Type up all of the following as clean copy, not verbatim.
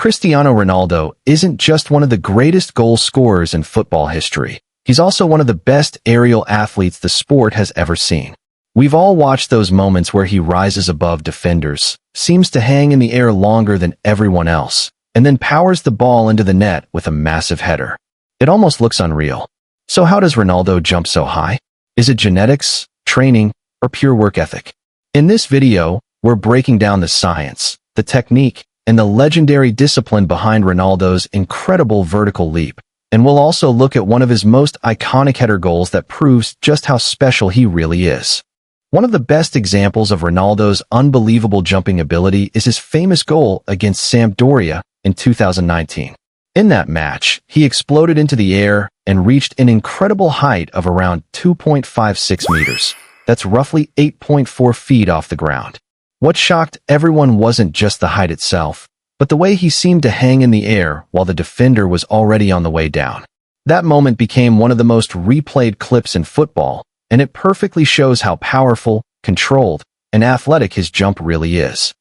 Cristiano Ronaldo isn't just one of the greatest goal scorers in football history. He's also one of the best aerial athletes the sport has ever seen. We've all watched those moments where he rises above defenders, seems to hang in the air longer than everyone else, and then powers the ball into the net with a massive header. It almost looks unreal. So how does Ronaldo jump so high? Is it genetics, training, or pure work ethic? In this video, we're breaking down the science, the technique, and the legendary discipline behind Ronaldo's incredible vertical leap. And we'll also look at one of his most iconic header goals that proves just how special he really is. One of the best examples of Ronaldo's unbelievable jumping ability is his famous goal against Sampdoria in 2019. In that match, he exploded into the air and reached an incredible height of around 2.56 meters. That's roughly 8.4 feet off the ground. What shocked everyone wasn't just the height itself, but the way he seemed to hang in the air while the defender was already on the way down. That moment became one of the most replayed clips in football, and it perfectly shows how powerful, controlled, and athletic his jump really is.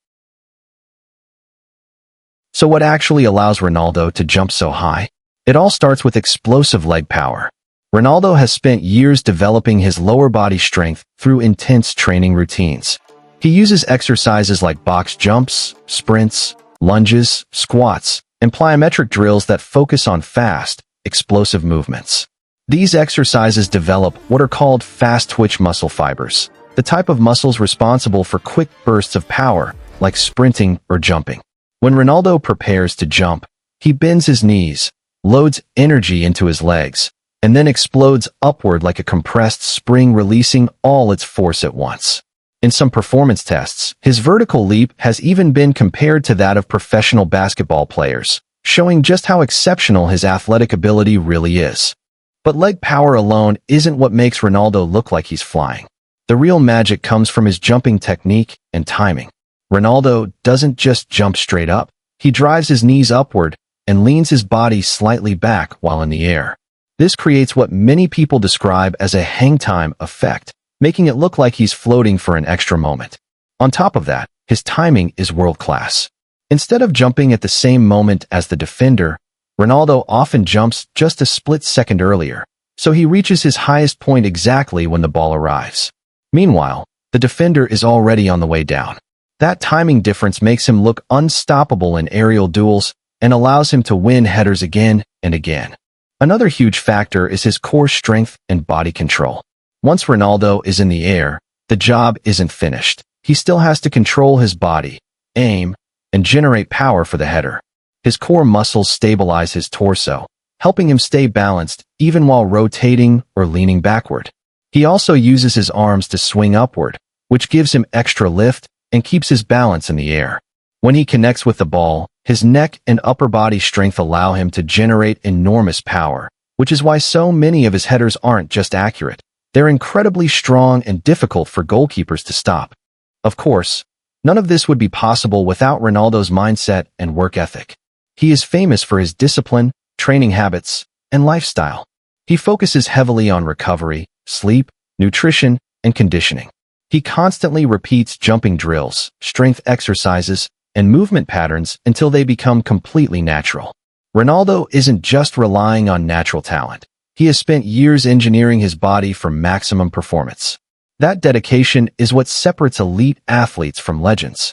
So what actually allows Ronaldo to jump so high? It all starts with explosive leg power. Ronaldo has spent years developing his lower body strength through intense training routines. He uses exercises like box jumps, sprints, lunges, squats, and plyometric drills that focus on fast, explosive movements. These exercises develop what are called fast-twitch muscle fibers, the type of muscles responsible for quick bursts of power, like sprinting or jumping. When Ronaldo prepares to jump, he bends his knees, loads energy into his legs, and then explodes upward like a compressed spring, releasing all its force at once. In some performance tests, his vertical leap has even been compared to that of professional basketball players, showing just how exceptional his athletic ability really is. But leg power alone isn't what makes Ronaldo look like he's flying. The real magic comes from his jumping technique and timing. Ronaldo doesn't just jump straight up. He drives his knees upward and leans his body slightly back while in the air. This creates what many people describe as a hang time effect, making it look like he's floating for an extra moment. On top of that, his timing is world-class. Instead of jumping at the same moment as the defender, Ronaldo often jumps just a split second earlier, so he reaches his highest point exactly when the ball arrives. Meanwhile, the defender is already on the way down. That timing difference makes him look unstoppable in aerial duels and allows him to win headers again and again. Another huge factor is his core strength and body control. Once Ronaldo is in the air, the job isn't finished. He still has to control his body, aim, and generate power for the header. His core muscles stabilize his torso, helping him stay balanced even while rotating or leaning backward. He also uses his arms to swing upward, which gives him extra lift and keeps his balance in the air. When he connects with the ball, his neck and upper body strength allow him to generate enormous power, which is why so many of his headers aren't just accurate. They're incredibly strong and difficult for goalkeepers to stop. Of course, none of this would be possible without Ronaldo's mindset and work ethic. He is famous for his discipline, training habits, and lifestyle. He focuses heavily on recovery, sleep, nutrition, and conditioning. He constantly repeats jumping drills, strength exercises, and movement patterns until they become completely natural. Ronaldo isn't just relying on natural talent. He has spent years engineering his body for maximum performance. That dedication is what separates elite athletes from legends.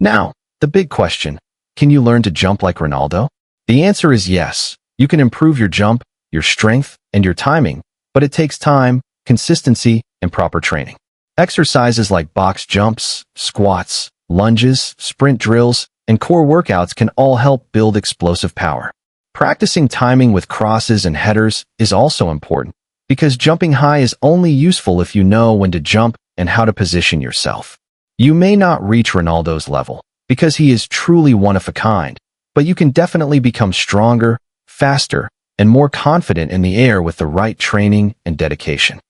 Now, the big question, can you learn to jump like Ronaldo? The answer is yes. You can improve your jump, your strength, and your timing, but it takes time, consistency, and proper training. Exercises like box jumps, squats, lunges, sprint drills, and core workouts can all help build explosive power. Practicing timing with crosses and headers is also important, because jumping high is only useful if you know when to jump and how to position yourself. You may not reach Ronaldo's level, because he is truly one of a kind, but you can definitely become stronger, faster, and more confident in the air with the right training and dedication.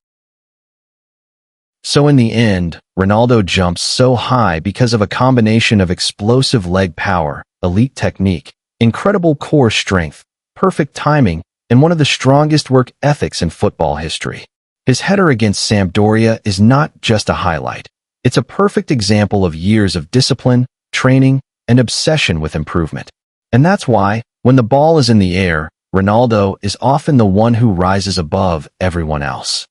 So in the end, Ronaldo jumps so high because of a combination of explosive leg power, elite technique, incredible core strength, perfect timing, and one of the strongest work ethics in football history. His header against Sampdoria is not just a highlight. It's a perfect example of years of discipline, training, and obsession with improvement. And that's why, when the ball is in the air, Ronaldo is often the one who rises above everyone else.